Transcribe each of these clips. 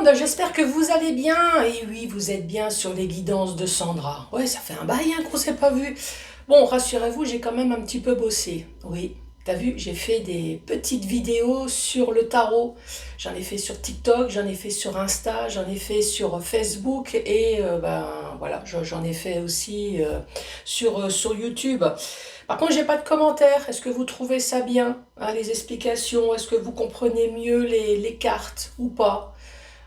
monde, j'espère que vous allez bien. Et oui, vous êtes bien sur les guidances de Sandra. Ouais, ça fait un bail hein, qu'on s'est pas vu. Bon, rassurez-vous, j'ai quand même un petit peu bossé. Oui, t'as vu, j'ai fait des petites vidéos sur le tarot. J'en ai fait sur TikTok, j'en ai fait sur Insta, j'en ai fait sur Facebook et ben voilà, j'en ai fait aussi sur YouTube. Par contre, j'ai pas de commentaires. Est-ce que vous trouvez ça bien, hein, les explications? Est-ce que vous comprenez mieux les cartes ou pas?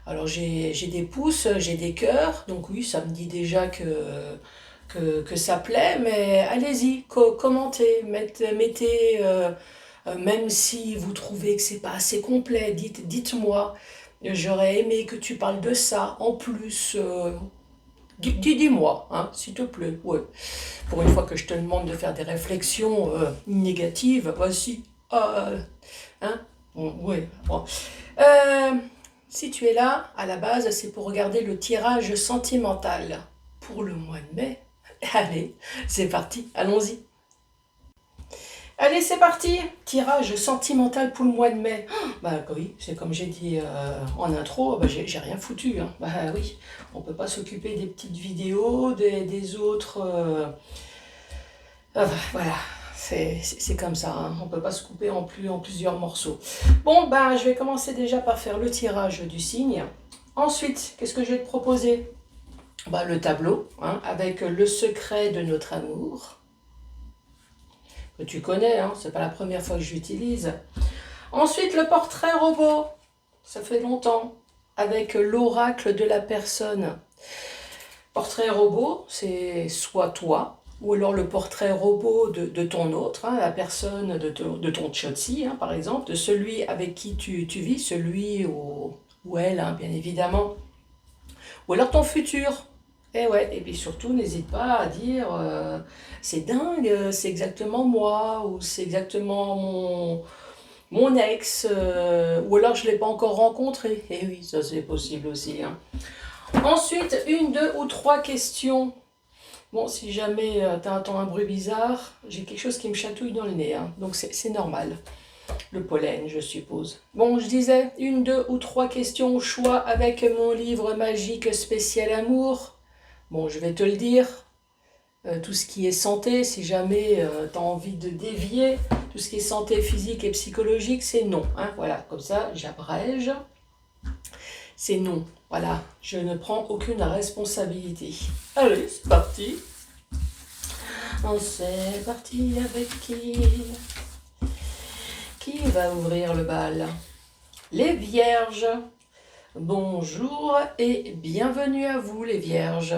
Alors j'ai des pouces, j'ai des cœurs, donc oui, ça me dit déjà que ça plaît, mais allez-y, commentez, mettez même si vous trouvez que c'est pas assez complet, dites-moi, j'aurais aimé que tu parles de ça en plus. Dis-moi, hein, s'il te plaît, ouais. Pour une fois que je te demande de faire des réflexions négatives, voici, hein, bon, ouais, bon. Euh, Si tu es là, à la base, c'est pour regarder le tirage sentimental pour le mois de mai. Allez, c'est parti, allons-y. Allez, c'est parti, tirage sentimental pour le mois de mai. Bah oui, c'est comme j'ai dit en intro, bah, j'ai rien foutu. Hein. Bah oui, on peut pas s'occuper des petites vidéos, des autres. Voilà, c'est comme ça, hein. On peut pas se couper en plusieurs morceaux. Bon, bah je vais commencer déjà par faire le tirage du signe. Ensuite, qu'est-ce que je vais te proposer? Bah, le tableau, hein, avec le secret de notre amour, que tu connais, hein, c'est pas la première fois que j'utilise. Ensuite, le portrait robot, ça fait longtemps, avec l'oracle de la personne. Portrait robot, c'est soit toi, ou alors le portrait robot de ton autre, hein, la personne de ton tchotsi, hein, par exemple, de celui avec qui tu vis, celui ou elle, hein, bien évidemment. Ou alors ton futur. Et ouais, et puis surtout, n'hésite pas à dire c'est dingue, c'est exactement moi, ou c'est exactement mon ex, ou alors je ne l'ai pas encore rencontré. Et oui, ça c'est possible aussi. Hein. Ensuite, une, deux ou trois questions. Bon, si jamais tu entends un bruit bizarre, j'ai quelque chose qui me chatouille dans le nez, hein, donc c'est normal. Le pollen, je suppose. Bon, je disais, une, deux ou trois questions au choix avec mon livre magique spécial amour. Bon, je vais te le dire. Tout ce qui est santé, si jamais tu as envie de dévier, tout ce qui est santé physique et psychologique, c'est non. Hein, voilà, comme ça, j'abrège. C'est non. Voilà, je ne prends aucune responsabilité. Allez, c'est parti. C'est parti avec qui? Qui va ouvrir le bal? Les vierges. Bonjour et bienvenue à vous les vierges.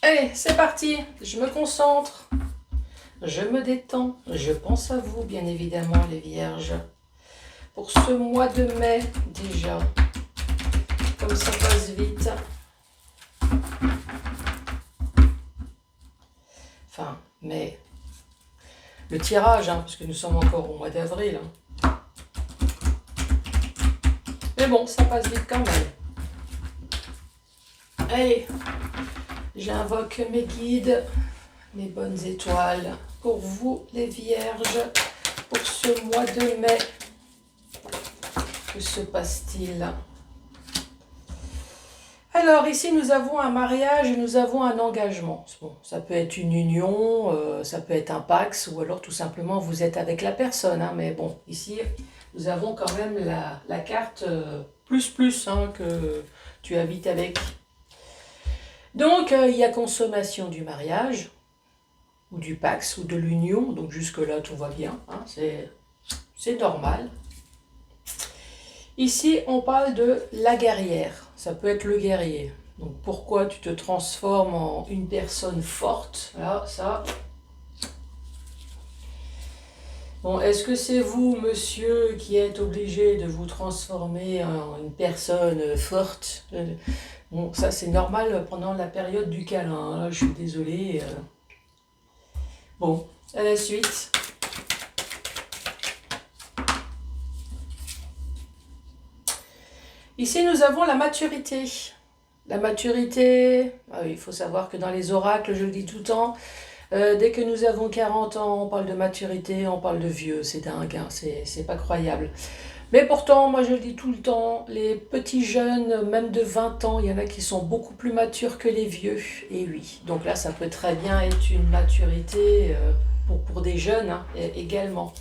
Allez, c'est parti. Je me concentre. Je me détends. Je pense à vous, bien évidemment, les vierges. Pour ce mois de mai, déjà. Comme ça passe vite. Enfin, mais le tirage, hein, parce que nous sommes encore au mois d'avril. Hein. Mais bon, ça passe vite quand même. Allez, j'invoque mes guides, mes bonnes étoiles, pour vous les vierges, pour ce mois de mai. Que se passe-t-il? Alors ici nous avons un mariage et nous avons un engagement. Bon, ça peut être une union, ça peut être un pax ou alors tout simplement vous êtes avec la personne. Hein, mais bon, ici nous avons quand même la carte plus hein, que tu habites avec. Donc il y a consommation du mariage ou du pax ou de l'union. Donc jusque là tout va bien, hein, c'est normal. Ici, on parle de la guerrière. Ça peut être le guerrier. Donc, pourquoi tu te transformes en une personne forte? Là, ça. Bon, est-ce que c'est vous, monsieur, qui êtes obligé de vous transformer en une personne forte? Bon, ça, c'est normal pendant la période du câlin. Là, je suis désolée. Bon, à la suite. Ici, nous avons la maturité. La maturité, il faut savoir que dans les oracles, je le dis tout le temps, Dès que nous avons 40 ans, on parle de maturité, on parle de vieux, c'est dingue, hein, c'est pas croyable. Mais pourtant, moi je le dis tout le temps, les petits jeunes, même de 20 ans, il y en a qui sont beaucoup plus matures que les vieux. Et oui, donc là, ça peut très bien être une maturité pour des jeunes hein, également.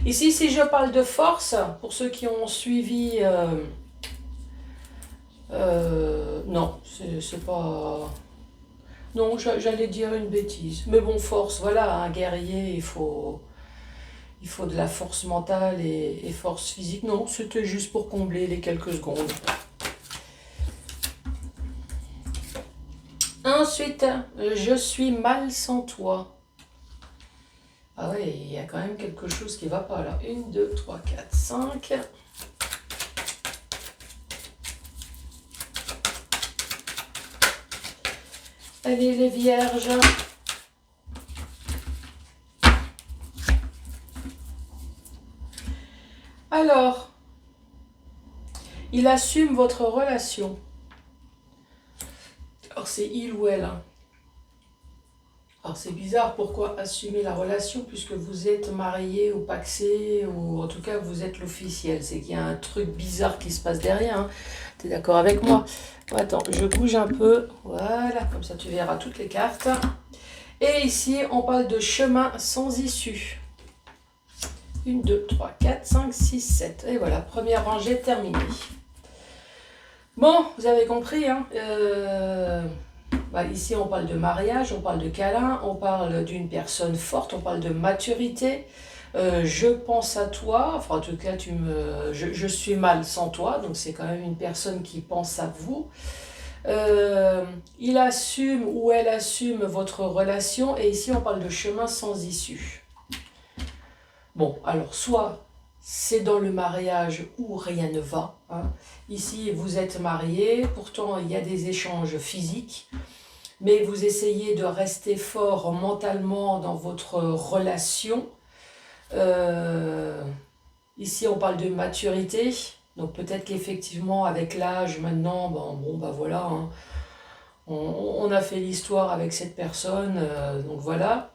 Ici, si je parle de force, pour ceux qui ont suivi... non, c'est pas... Non, j'allais dire une bêtise. Mais bon, force, voilà, un guerrier, il faut de la force mentale et force physique. Non, c'était juste pour combler les quelques secondes. Ensuite, je suis mal sans toi. Ah ouais, il y a quand même quelque chose qui va pas là. 1, 2, 3, 4, 5. Allez les vierges. Alors, il assume votre relation. Alors c'est il ou elle. Hein. Alors c'est bizarre, pourquoi assumer la relation puisque vous êtes marié ou paxé ou en tout cas vous êtes l'officiel. C'est qu'il y a un truc bizarre qui se passe derrière. Hein. Tu es d'accord avec moi? Attends, je bouge un peu. Voilà, comme ça tu verras toutes les cartes. Et ici, on parle de chemin sans issue. 1, 2, 3, 4, 5, 6, 7. Et voilà, première rangée terminée. Bon, vous avez compris, hein ici, on parle de mariage, on parle de câlin, on parle d'une personne forte, on parle de maturité. Je pense à toi, enfin en tout cas, je suis mal sans toi, donc c'est quand même une personne qui pense à vous. Il assume ou elle assume votre relation, et ici, on parle de chemin sans issue. Bon, alors soit c'est dans le mariage où rien ne va. Hein. Ici, vous êtes mariés, pourtant il y a des échanges physiques, mais vous essayez de rester fort mentalement dans votre relation. Ici, on parle de maturité, donc peut-être qu'effectivement, avec l'âge, maintenant, voilà, hein, on a fait l'histoire avec cette personne, donc voilà.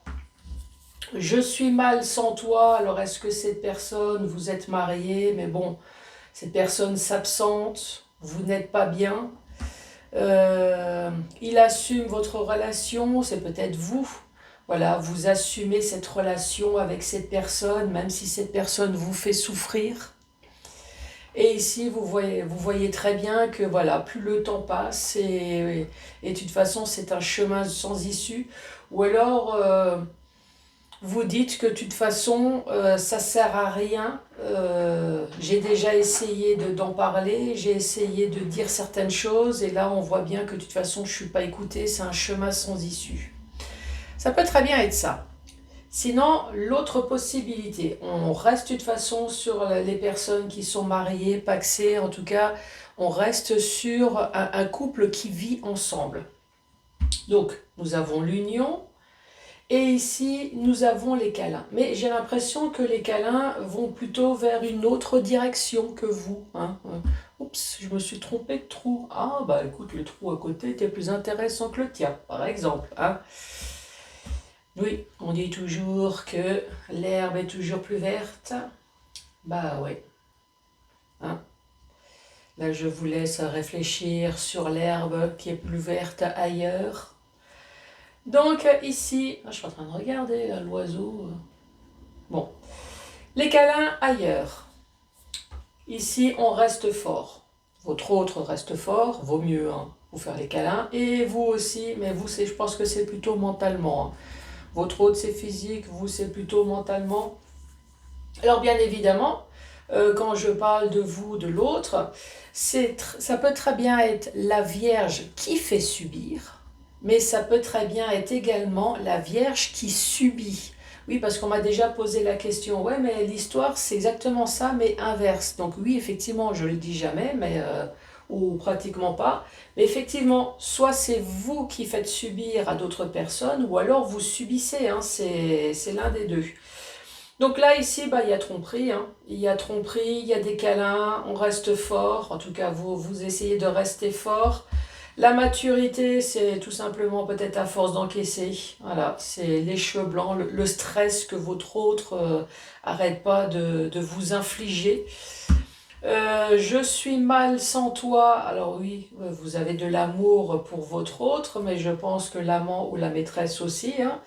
Je suis mal sans toi, alors est-ce que cette personne, vous êtes mariés, mais bon, cette personne s'absente, vous n'êtes pas bien. Il assume votre relation, c'est peut-être vous. Voilà, vous assumez cette relation avec cette personne, même si cette personne vous fait souffrir. Et ici, vous voyez très bien que voilà, plus le temps passe et de toute façon, c'est un chemin sans issue. Ou alors, vous dites que de toute façon, ça sert à rien. J'ai déjà essayé d'en parler, j'ai essayé de dire certaines choses et là, on voit bien que de toute façon, je ne suis pas écoutée, c'est un chemin sans issue. Ça peut très bien être ça. Sinon, l'autre possibilité, on reste de toute façon sur les personnes qui sont mariées, paxées, en tout cas, on reste sur un couple qui vit ensemble. Donc, nous avons l'union et ici, nous avons les câlins. Mais j'ai l'impression que les câlins vont plutôt vers une autre direction que vous. Hein. Oups, je me suis trompée de trou. Ah, bah écoute, le trou à côté était plus intéressant que le tien, par exemple. Hein. Oui, on dit toujours que l'herbe est toujours plus verte. Bah oui. Hein? Là, je vous laisse réfléchir sur l'herbe qui est plus verte ailleurs. Donc ici, je suis en train de regarder l'oiseau. Bon, les câlins ailleurs. Ici, on reste fort. Votre autre reste fort, vaut mieux hein, vous faire les câlins. Et vous aussi, mais vous, je pense que c'est plutôt mentalement. Hein. Votre autre, c'est physique, vous, c'est plutôt mentalement. Alors, bien évidemment, quand je parle de vous, de l'autre, ça peut très bien être la Vierge qui fait subir, mais ça peut très bien être également la Vierge qui subit. Oui, parce qu'on m'a déjà posé la question, ouais, mais l'histoire, c'est exactement ça, mais inverse. Donc oui, effectivement, je le dis jamais, mais ou pratiquement pas. Mais effectivement, soit c'est vous qui faites subir à d'autres personnes, ou alors vous subissez, hein, c'est l'un des deux. Donc là, ici, il y a tromperie, hein. Il y a tromperie, il y a des câlins, on reste fort, en tout cas, vous essayez de rester fort. La maturité, c'est tout simplement peut-être à force d'encaisser. Voilà, c'est les cheveux blancs, le stress que votre autre arrête pas de vous infliger. Je suis mal sans toi. Alors oui, vous avez de l'amour pour votre autre, mais je pense que l'amant ou la maîtresse aussi, hein.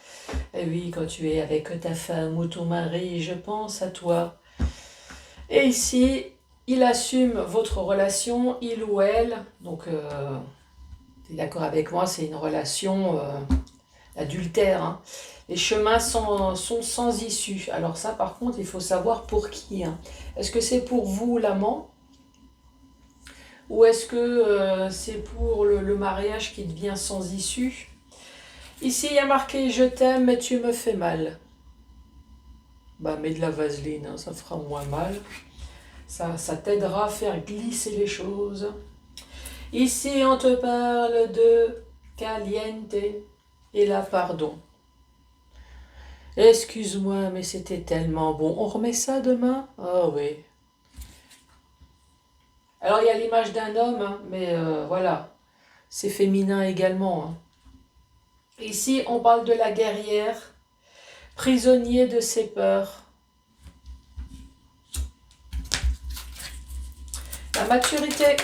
Et oui, quand tu es avec ta femme ou ton mari, je pense à toi. Et ici, il assume votre relation, il ou elle. Donc, tu es d'accord avec moi, c'est une relation adultère, hein. Les chemins sont sans issue. Alors ça, par contre, il faut savoir pour qui, hein. Est-ce que c'est pour vous, l'amant, ou est-ce que c'est pour le mariage qui devient sans issue? Ici, il y a marqué « Je t'aime, mais tu me fais mal ». Bah, mets de la vaseline, hein, ça fera moins mal. Ça t'aidera à faire glisser les choses. Ici, on te parle de caliente et là, pardon. Excuse-moi, mais c'était tellement bon. On remet ça demain? Ah oui. Alors, il y a l'image d'un homme, hein, mais voilà, c'est féminin également, hein. Ici, on parle de la guerrière, prisonnier de ses peurs. La maturité.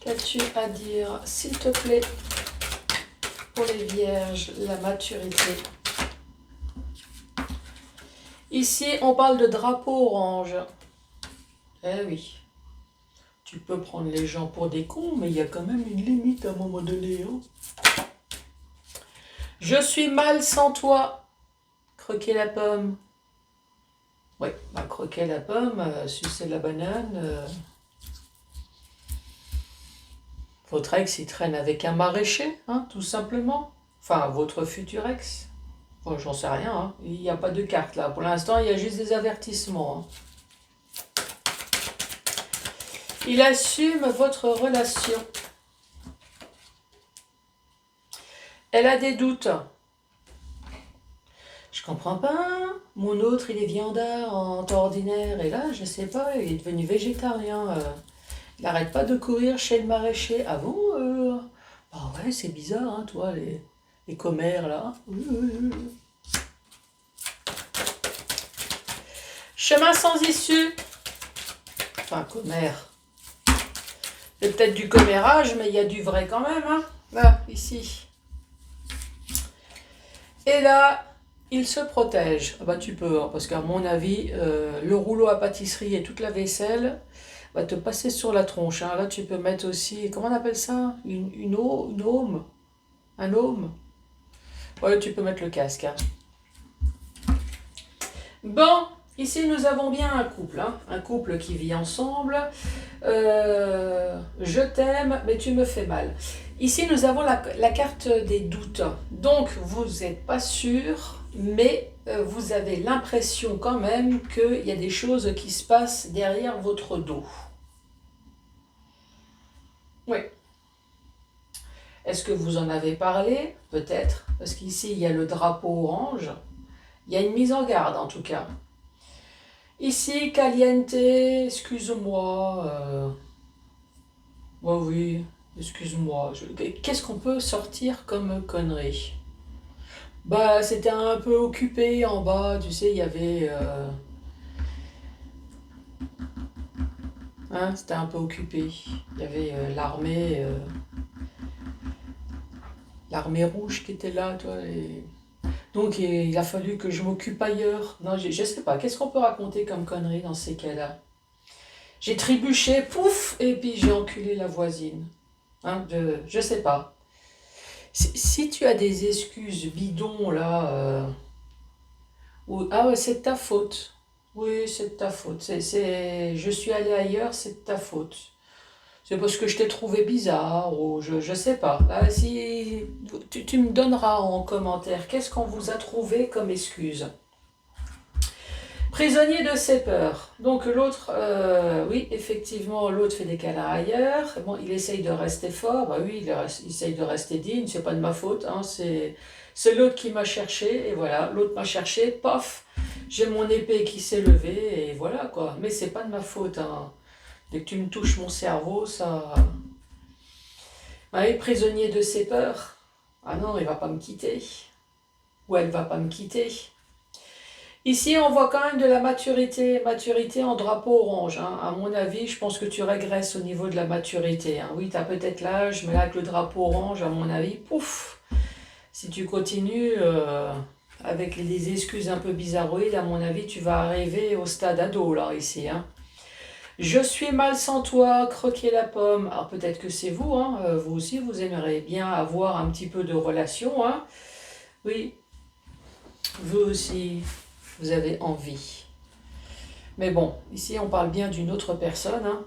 Qu'as-tu à dire, s'il te plaît, pour les vierges, la maturité? Ici, on parle de drapeau orange. Eh oui. Tu peux prendre les gens pour des cons, mais il y a quand même une limite à un moment donné, hein. Je suis mal sans toi. Croquer la pomme. Oui, bah, croquer la pomme, sucer la banane. Votre ex, il traîne avec un maraîcher, hein, tout simplement. Enfin, votre futur ex. Bon, j'en sais rien, hein. Il n'y a pas de carte là. Pour l'instant, il y a juste des avertissements, hein. Il assume votre relation. Elle a des doutes. Je comprends pas. Mon autre, il est viandard en temps ordinaire. Et là, je sais pas, il est devenu végétarien. Il n'arrête pas de courir chez le maraîcher. Ah bon bah ouais, c'est bizarre, hein, toi, les commères, là. Chemin sans issue. Enfin, commère. C'est peut-être du commérage, mais il y a du vrai quand même, hein. Là, ici. Et là, il se protège. Ah bah tu peux, hein, parce qu'à mon avis, le rouleau à pâtisserie et toute la vaisselle va te passer sur la tronche, hein. Là, tu peux mettre aussi, comment on appelle ça? Une aume? Un aume? Ouais, tu peux mettre le casque, hein. Bon, ici, nous avons bien un couple, hein. Un couple qui vit ensemble. Je t'aime, mais tu me fais mal. Ici, nous avons la carte des doutes. Donc, vous n'êtes pas sûr, mais vous avez l'impression quand même qu'il y a des choses qui se passent derrière votre dos. Oui. Est-ce que vous en avez parlé? Peut-être, parce qu'ici, il y a le drapeau orange. Il y a une mise en garde, en tout cas. Ici, caliente, excuse-moi. Oh oui, excuse-moi. Qu'est-ce qu'on peut sortir comme connerie? Bah, c'était un peu occupé en bas, tu sais, il y avait... hein, c'était un peu occupé. Il y avait l'armée rouge qui était là, toi. Donc, il a fallu que je m'occupe ailleurs. Non, je sais pas. Qu'est-ce qu'on peut raconter comme connerie dans ces cas-là? J'ai trébuché, pouf, et puis j'ai enculé la voisine. Hein, je sais pas. Si tu as des excuses bidons là, ah ouais, c'est de ta faute. Oui, c'est de ta faute. Je suis allée ailleurs, c'est de ta faute. C'est parce que je t'ai trouvé bizarre ou je sais pas. Là, si tu me donneras en commentaire qu'est-ce qu'on vous a trouvé comme excuse. Prisonnier de ses peurs. Donc l'autre, oui, effectivement, l'autre fait des câlins ailleurs. Bon, il essaye de rester fort. Bah oui, il essaye de rester digne. C'est pas de ma faute, hein. C'est l'autre qui m'a cherché. Et voilà, l'autre m'a cherché. Pof, j'ai mon épée qui s'est levée et voilà quoi. Mais c'est pas de ma faute, hein. Dès que tu me touches mon cerveau, ça... Ouais, prisonnier de ses peurs. Ah non, il va pas me quitter. Ou elle va pas me quitter. Ici, on voit quand même de la maturité. Maturité en drapeau orange, hein. À mon avis, je pense que tu régresses au niveau de la maturité, hein. Oui, tu as peut-être l'âge, mais là, avec le drapeau orange, à mon avis, pouf. Si tu continues avec les excuses un peu bizarroïdes, à mon avis, tu vas arriver au stade ado, là, ici, hein. Je suis mal sans toi, croquer la pomme. Alors peut-être que c'est vous, hein. Vous aussi, vous aimeriez bien avoir un petit peu de relation, hein. Oui, vous aussi, vous avez envie. Mais bon, ici on parle bien d'une autre personne, hein.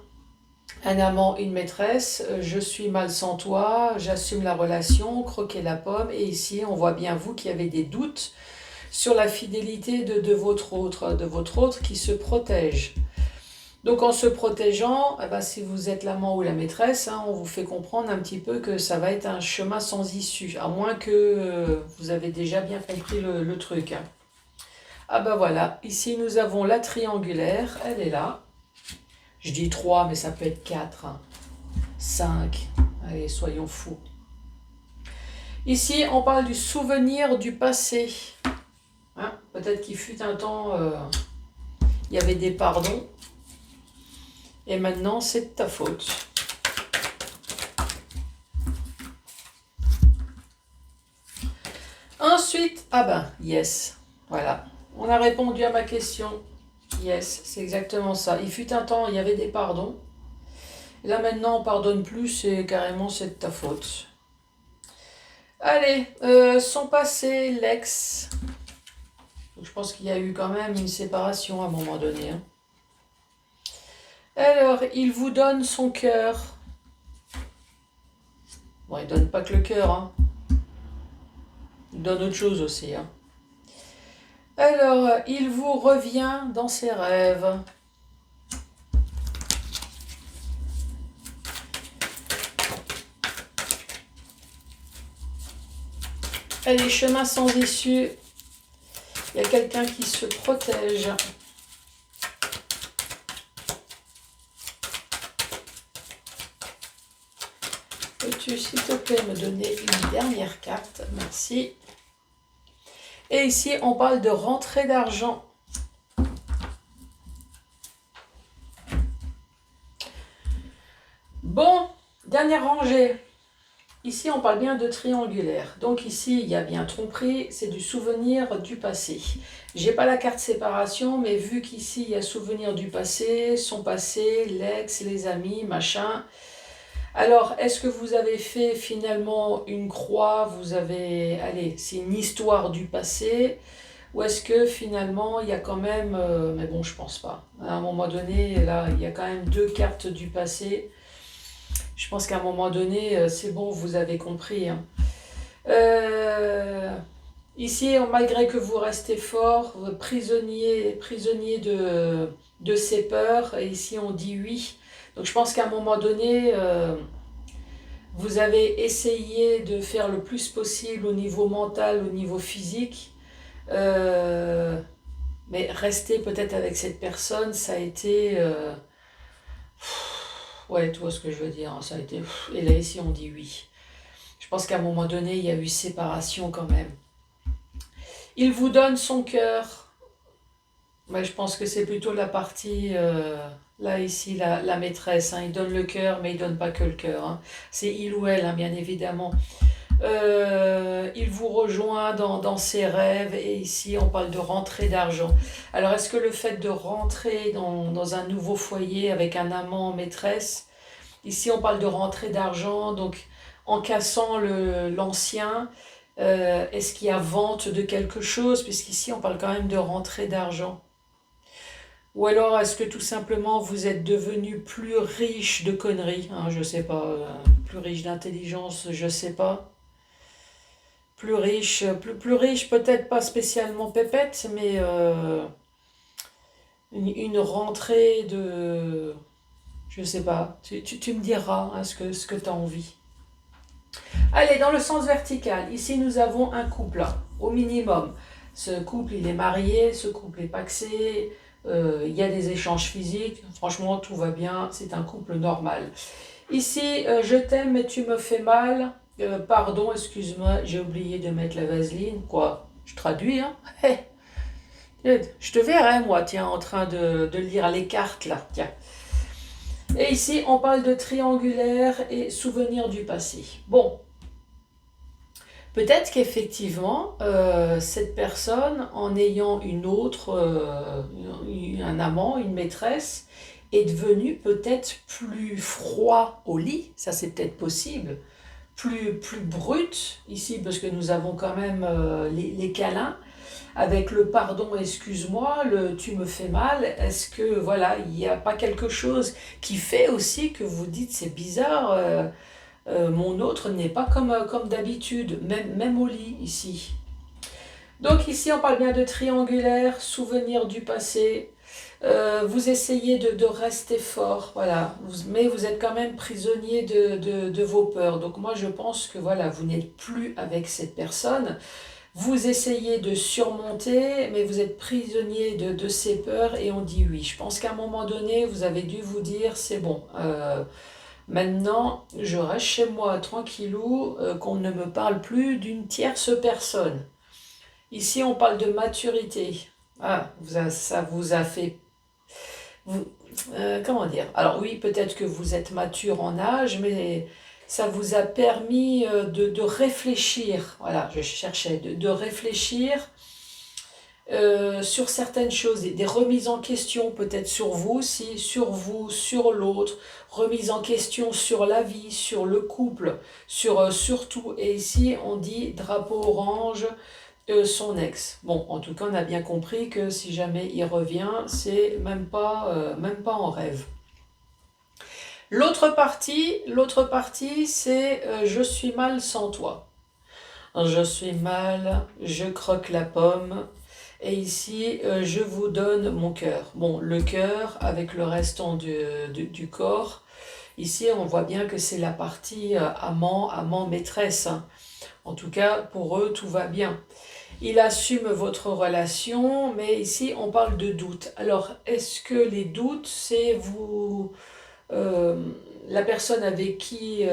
Un amant, une maîtresse, je suis mal sans toi, j'assume la relation, croquer la pomme. Et ici on voit bien vous qui avez des doutes sur la fidélité de votre autre qui se protège. Donc en se protégeant, eh ben, si vous êtes l'amant ou la maîtresse, hein, on vous fait comprendre un petit peu que ça va être un chemin sans issue, à moins que vous avez déjà bien compris le truc, hein. Ah ben voilà, ici nous avons la triangulaire, elle est là. Je dis 3, mais ça peut être 4, hein, 5, allez, soyons fous. Ici, on parle du souvenir du passé. Hein, peut-être qu'il fut un temps, il y avait des pardons. Et maintenant, c'est de ta faute. Ensuite, ah ben, yes, voilà. On a répondu à ma question. Yes, c'est exactement ça. Il fut un temps, il y avait des pardons. Et là, maintenant, on pardonne plus, c'est carrément, c'est de ta faute. Allez, son passé, l'ex. Je pense qu'il y a eu quand même une séparation à un moment donné, hein. Alors, il vous donne son cœur. Bon, il donne pas que le cœur, hein. Il donne autre chose aussi, hein. Alors, il vous revient dans ses rêves. Allez, chemin sans issue. Il y a quelqu'un qui se protège. Peux-tu, s'il te plaît, me donner une dernière carte? Merci. Et ici, on parle de rentrée d'argent. Bon, dernière rangée. Ici, on parle bien de triangulaire. Donc ici, il y a bien tromperie, c'est du souvenir du passé. J'ai pas la carte séparation, mais vu qu'ici, il y a souvenir du passé, son passé, l'ex, les amis, machin. Alors, est-ce que vous avez fait finalement une croix? Vous avez... Allez, c'est une histoire du passé. Ou est-ce que finalement, il y a quand même... mais bon, je pense pas. À un moment donné, là, il y a quand même 2 cartes du passé. Je pense qu'à un moment donné, c'est bon, vous avez compris, hein. Ici, malgré que vous restez fort, prisonnier de ses peurs, et ici on dit oui. Donc je pense qu'à un moment donné, vous avez essayé de faire le plus possible au niveau mental, au niveau physique, mais rester peut-être avec cette personne, ça a été... ouais, tu vois ce que je veux dire, hein, ça a été... Et là, ici, on dit oui. Je pense qu'à un moment donné, il y a eu séparation quand même. Il vous donne son cœur. Mais je pense que c'est plutôt la partie... là, ici, la maîtresse, hein. Il donne le cœur, mais il ne donne pas que le cœur, hein. C'est il ou elle, hein, bien évidemment. Il vous rejoint dans ses rêves, et ici on parle de rentrée d'argent. Alors est-ce que le fait de rentrer dans un nouveau foyer avec un amant maîtresse, ici on parle de rentrée d'argent, donc en cassant l'ancien, est-ce qu'il y a vente de quelque chose, puisqu'ici on parle quand même de rentrée d'argent? Ou alors est-ce que tout simplement vous êtes devenu plus riche de conneries, hein, je sais pas, plus riche d'intelligence, je sais pas. Plus riche, peut-être pas spécialement pépette, mais une rentrée de... Je sais pas, tu me diras, hein, ce que tu as envie. Allez, dans le sens vertical, ici nous avons un couple, hein, au minimum. Ce couple, il est marié, ce couple est pacsé, il y a des échanges physiques, franchement, tout va bien, c'est un couple normal. Ici, je t'aime mais tu me fais mal. Pardon, excuse-moi, j'ai oublié de mettre la vaseline. Quoi? Je traduis, hein? Je te verrai, moi, tiens, en train de lire les cartes, là, tiens. Et ici, on parle de triangulaire et souvenir du passé. Bon, peut-être qu'effectivement, cette personne, en ayant une autre, un amant, une maîtresse, est devenue peut-être plus froid au lit, ça c'est peut-être possible, plus brute ici, parce que nous avons quand même les câlins, avec le pardon, excuse-moi, le tu me fais mal, est-ce que voilà, il n'y a pas quelque chose qui fait aussi que vous dites c'est bizarre, mon autre n'est pas comme d'habitude, même au lit ici. Donc ici on parle bien de triangulaire, souvenir du passé, vous essayez de rester fort, voilà, mais vous êtes quand même prisonnier de vos peurs. Donc moi je pense que voilà, vous n'êtes plus avec cette personne. Vous essayez de surmonter, mais vous êtes prisonnier de ces peurs et on dit oui. Je pense qu'à un moment donné, vous avez dû vous dire, c'est bon, maintenant je reste chez moi tranquillou, qu'on ne me parle plus d'une tierce personne. Ici, on parle de maturité. Ah, ça vous a fait... comment dire? Alors oui, peut-être que vous êtes mature en âge, mais ça vous a permis de réfléchir. Voilà, je cherchais de réfléchir sur certaines choses, des remises en question peut-être sur vous aussi, sur vous, sur l'autre, remise en question sur la vie, sur le couple, sur tout. Et ici, on dit drapeau orange, son ex. Bon, en tout cas, on a bien compris que si jamais il revient, c'est même pas en rêve. L'autre partie, c'est je suis mal sans toi. Je suis mal, je croque la pomme. Et ici, je vous donne mon cœur. Bon, le cœur avec le restant du corps. Ici, on voit bien que c'est la partie amant, maîtresse. En tout cas, pour eux, tout va bien. Il assume votre relation, mais ici, on parle de doute. Alors, est-ce que les doutes, c'est vous... la personne avec qui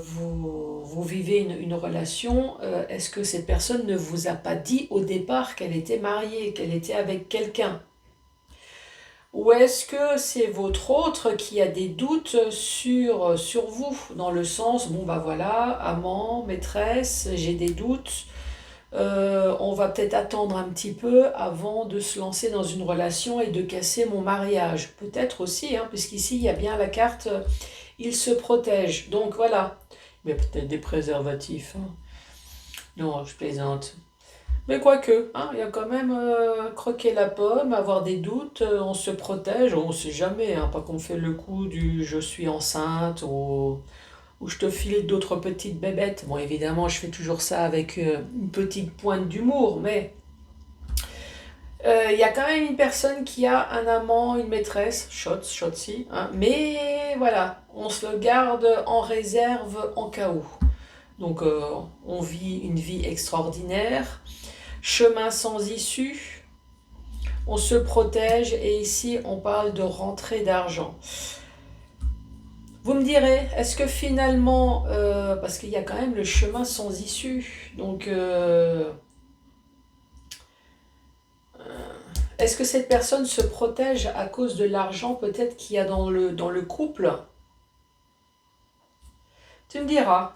vous vivez une relation, est-ce que cette personne ne vous a pas dit au départ qu'elle était mariée, qu'elle était avec quelqu'un? Ou est-ce que c'est votre autre qui a des doutes sur vous, dans le sens, bon bah voilà, amant, maîtresse, j'ai des doutes, on va peut-être attendre un petit peu avant de se lancer dans une relation et de casser mon mariage. Peut-être aussi, hein, puisqu'ici il y a bien la carte il se protège. Donc voilà. Mais peut-être des préservatifs. Hein. Non, je plaisante. Mais quoique, hein, il y a quand même croquer la pomme, avoir des doutes, on se protège, on ne sait jamais, hein, pas qu'on fait le coup du je suis enceinte ou je te file d'autres petites bébêtes. Bon, évidemment, je fais toujours ça avec une petite pointe d'humour, mais il y a quand même une personne qui a un amant, une maîtresse, Shotzi, hein, mais voilà, on se le garde en réserve en cas où. Donc on vit une vie extraordinaire, chemin sans issue, on se protège et ici on parle de rentrée d'argent. Vous me direz, est-ce que finalement, parce qu'il y a quand même le chemin sans issue, donc est-ce que cette personne se protège à cause de l'argent peut-être qu'il y a dans le couple? Tu me diras.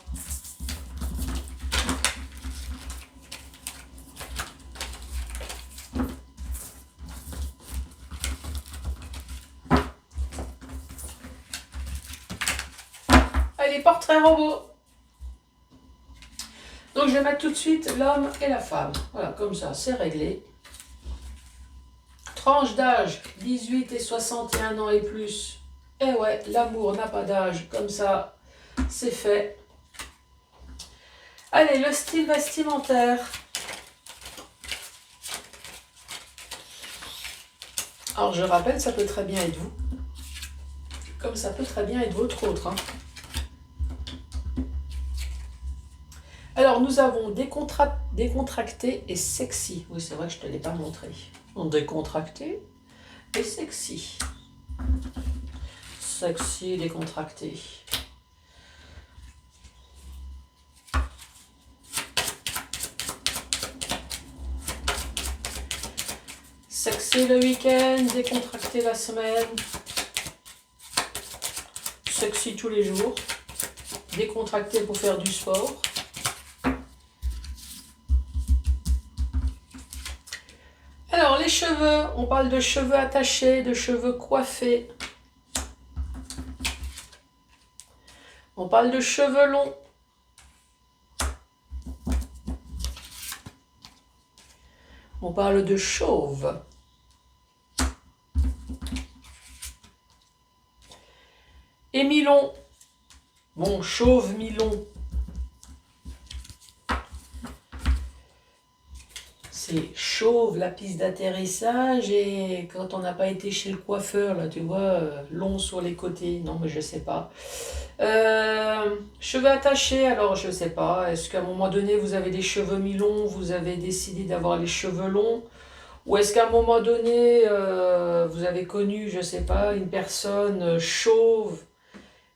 Allez, portrait robot. Donc je vais mettre tout de suite l'homme et la femme. Voilà, comme ça, c'est réglé. Tranche d'âge, 18 et 61 ans et plus. Et ouais, l'amour n'a pas d'âge, comme ça, c'est fait. Allez, le style vestimentaire. Alors je rappelle, ça peut très bien être vous. Comme ça peut très bien être votre autre. Hein. Alors, nous avons décontracté et sexy. Oui, c'est vrai que je ne te l'ai pas montré. Donc, décontracté et sexy. Sexy, décontracté. Sexy le week-end, décontracté la semaine. Sexy tous les jours. Décontracté pour faire du sport. Alors, les cheveux, on parle de cheveux attachés, de cheveux coiffés. On parle de cheveux longs. On parle de chauve. Et mi-long. Bon, chauve, mi-long. C'est chauve la piste d'atterrissage et quand on n'a pas été chez le coiffeur, là tu vois, long sur les côtés, non mais je sais pas. Cheveux attachés, alors je sais pas, est-ce qu'à un moment donné vous avez des cheveux mi-longs, vous avez décidé d'avoir les cheveux longs, ou est-ce qu'à un moment donné vous avez connu, je sais pas, une personne chauve,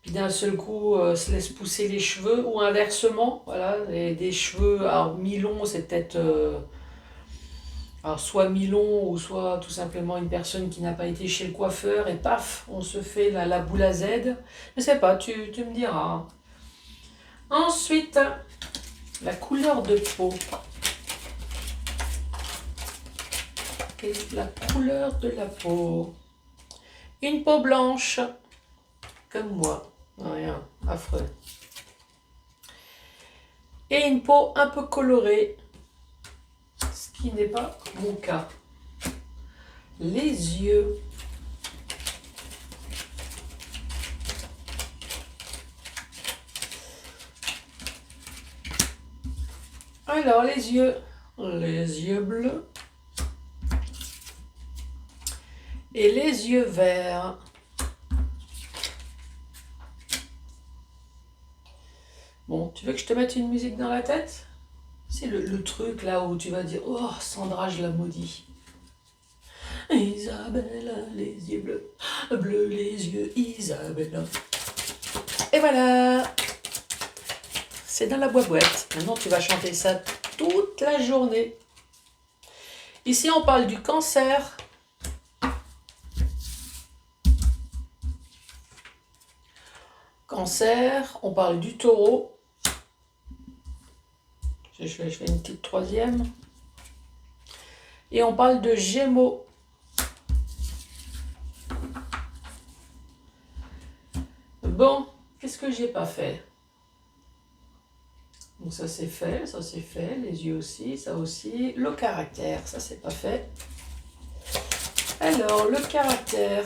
puis d'un seul coup se laisse pousser les cheveux, ou inversement, voilà, des cheveux mi-longs, c'est peut-être... alors soit mi-long ou soit tout simplement une personne qui n'a pas été chez le coiffeur et paf, on se fait la boule à Z. Je sais pas, tu me diras. Ensuite, la couleur de peau. Quelle est la couleur de la peau? Une peau blanche, comme moi. Rien, affreux. Et une peau un peu colorée, ce qui n'est pas mon cas. Les yeux. Alors, les yeux bleus et les yeux verts. Bon, tu veux que je te mette une musique dans la tête? C'est le truc là où tu vas dire « Oh, Sandra, je la maudis ». Isabella, les yeux bleus, bleus les yeux, Isabella. Et voilà, c'est dans la boîte. Maintenant, tu vas chanter ça toute la journée. Ici, on parle du cancer. Cancer, on parle du taureau. Je fais une petite troisième. Et on parle de Gémeaux. Bon, qu'est-ce que j'ai pas fait? Donc ça c'est fait, les yeux aussi, ça aussi. Le caractère, ça c'est pas fait. Alors, le caractère.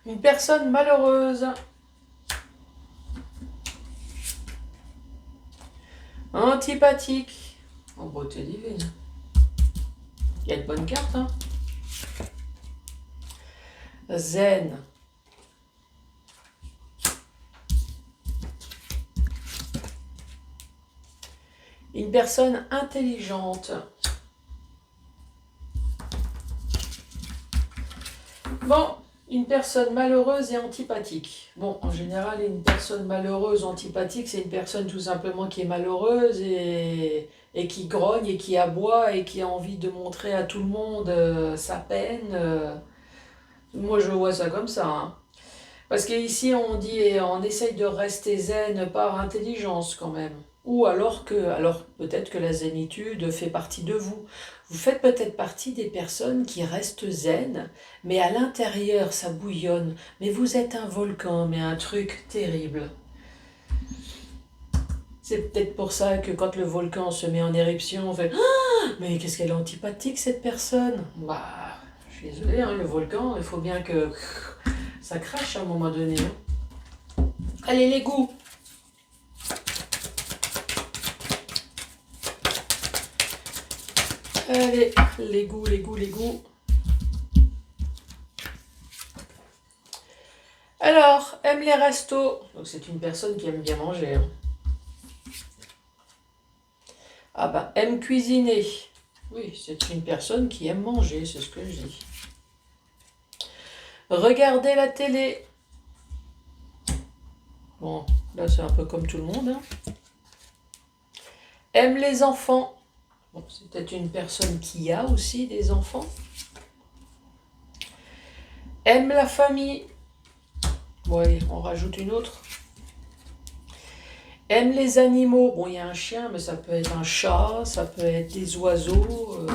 Une personne malheureuse. Antipathique. En beauté divine. Il y a de bonnes cartes, hein. Zen. Une personne intelligente. Bon, une personne malheureuse et antipathique. Bon, en général, une personne malheureuse, antipathique, c'est une personne tout simplement qui est malheureuse et qui grogne et qui aboie et qui a envie de montrer à tout le monde sa peine. Moi, je vois ça comme ça, hein. Parce qu'ici, on essaye de rester zen par intelligence quand même. Ou alors peut-être que la zénitude fait partie de vous. Vous faites peut-être partie des personnes qui restent zen, mais à l'intérieur, ça bouillonne. Mais vous êtes un volcan, mais un truc terrible. C'est peut-être pour ça que quand le volcan se met en éruption, on fait « Ah, mais qu'est-ce qu'elle est antipathique cette personne !» Bah, je suis désolée, hein, le volcan, il faut bien que ça crache à un moment donné. Hein. Allez, les goûts. Allez, les goûts. Alors, aime les restos. Donc c'est une personne qui aime bien manger. Hein. Ah bah, aime cuisiner. Oui, c'est une personne qui aime manger, c'est ce que je dis. Regarder la télé. Bon, là c'est un peu comme tout le monde. Hein. Aime les enfants. Bon, c'est peut-être une personne qui a aussi des enfants. Aime la famille. Oui, on rajoute une autre. Aime les animaux. Bon, il y a un chien, mais ça peut être un chat, ça peut être des oiseaux.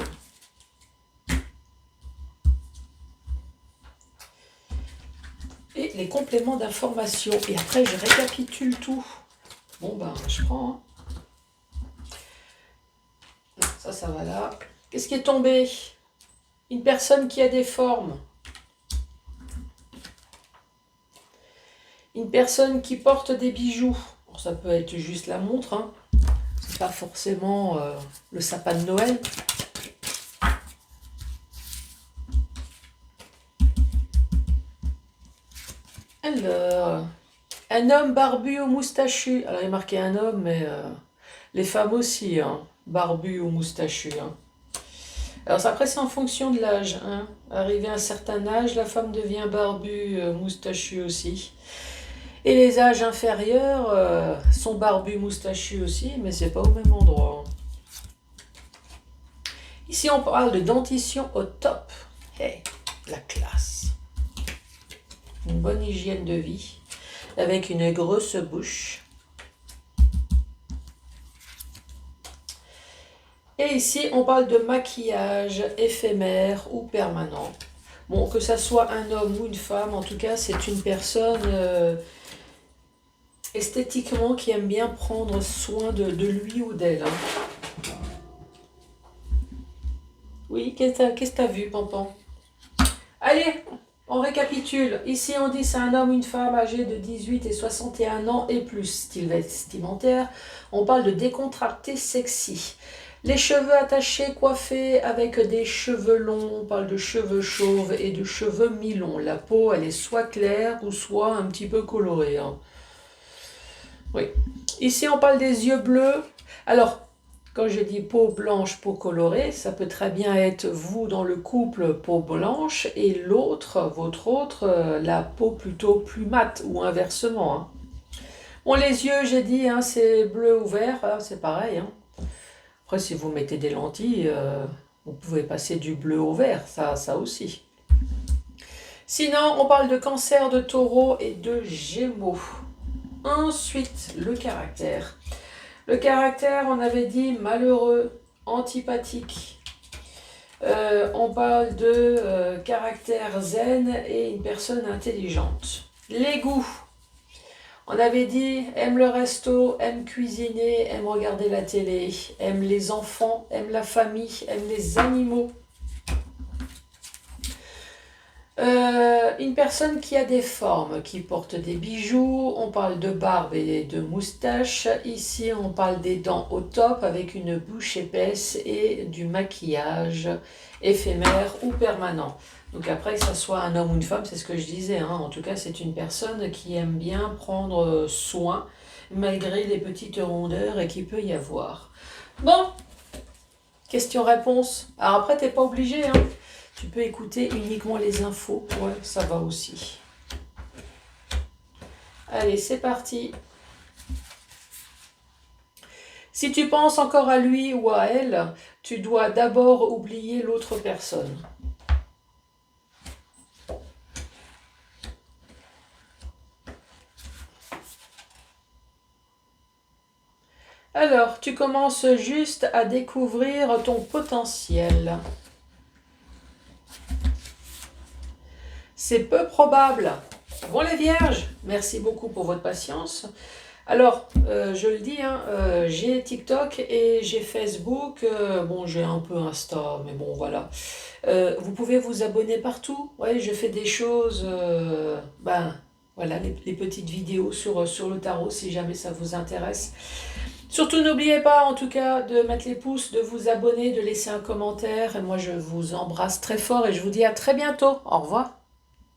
Et les compléments d'information. Et après, je récapitule tout. Bon, ben, je prends. Hein. Ça va là. Qu'est-ce qui est tombé? Une personne qui a des formes. Une personne qui porte des bijoux. Bon, ça peut être juste la montre. Hein. C'est pas forcément le sapin de Noël. Alors, un homme barbu ou moustachu. Alors, il est marqué un homme, mais les femmes aussi, hein, barbu ou moustachu. Hein. Alors, après, c'est en fonction de l'âge. Hein. Arrivé à un certain âge, la femme devient barbu, moustachu aussi. Et les âges inférieurs sont barbus, moustachus aussi, mais c'est pas au même endroit. Ici, on parle de dentition au top. Hey, la classe. Une bonne hygiène de vie, avec une grosse bouche. Et ici, on parle de maquillage éphémère ou permanent. Bon, que ça soit un homme ou une femme, en tout cas, c'est une personne esthétiquement qui aime bien prendre soin de lui ou d'elle. Hein. Oui, qu'est-ce que t'as vu, Pampan? Allez, on récapitule. Ici, on dit c'est un homme ou une femme âgés de 18 et 61 ans et plus, style vestimentaire. On parle de décontracté sexy. Les cheveux attachés, coiffés avec des cheveux longs, on parle de cheveux chauves et de cheveux mi-longs. La peau, elle est soit claire ou soit un petit peu colorée. Hein. Oui. Ici, on parle des yeux bleus. Alors, quand je dis peau blanche, peau colorée, ça peut très bien être vous dans le couple peau blanche et l'autre, votre autre, la peau plutôt plus mate ou inversement. Hein. Bon, les yeux, j'ai dit, hein, c'est bleu ou vert, hein, c'est pareil. Hein. Après, si vous mettez des lentilles, vous pouvez passer du bleu au vert, ça aussi. Sinon, on parle de cancer de taureau et de gémeaux. Ensuite, le caractère. Le caractère, on avait dit malheureux, antipathique. On parle de caractère zen et une personne intelligente. Les goûts. On avait dit aime le resto, aime cuisiner, aime regarder la télé, aime les enfants, aime la famille, aime les animaux. Une personne qui a des formes, qui porte des bijoux, on parle de barbe et de moustache. Ici, on parle des dents au top avec une bouche épaisse et du maquillage éphémère ou permanent. Donc après, que ce soit un homme ou une femme, c'est ce que je disais. Hein. En tout cas, c'est une personne qui aime bien prendre soin malgré les petites rondeurs et qu'il peut y avoir. Bon, question-réponse. Alors après, t'es pas obligé, hein. Tu peux écouter uniquement les infos, ouais, ça va aussi. Allez, c'est parti. Si tu penses encore à lui ou à elle, tu dois d'abord oublier l'autre personne. Alors, tu commences juste à découvrir ton potentiel. C'est peu probable. Bon les vierges, merci beaucoup pour votre patience. Alors, je le dis, hein, j'ai TikTok et j'ai Facebook. Bon, j'ai un peu Insta, mais bon, voilà. Vous pouvez vous abonner partout. Ouais, je fais des choses, voilà, les petites vidéos sur le tarot, si jamais ça vous intéresse. Surtout, n'oubliez pas, en tout cas, de mettre les pouces, de vous abonner, de laisser un commentaire. Et moi, je vous embrasse très fort et je vous dis à très bientôt. Au revoir.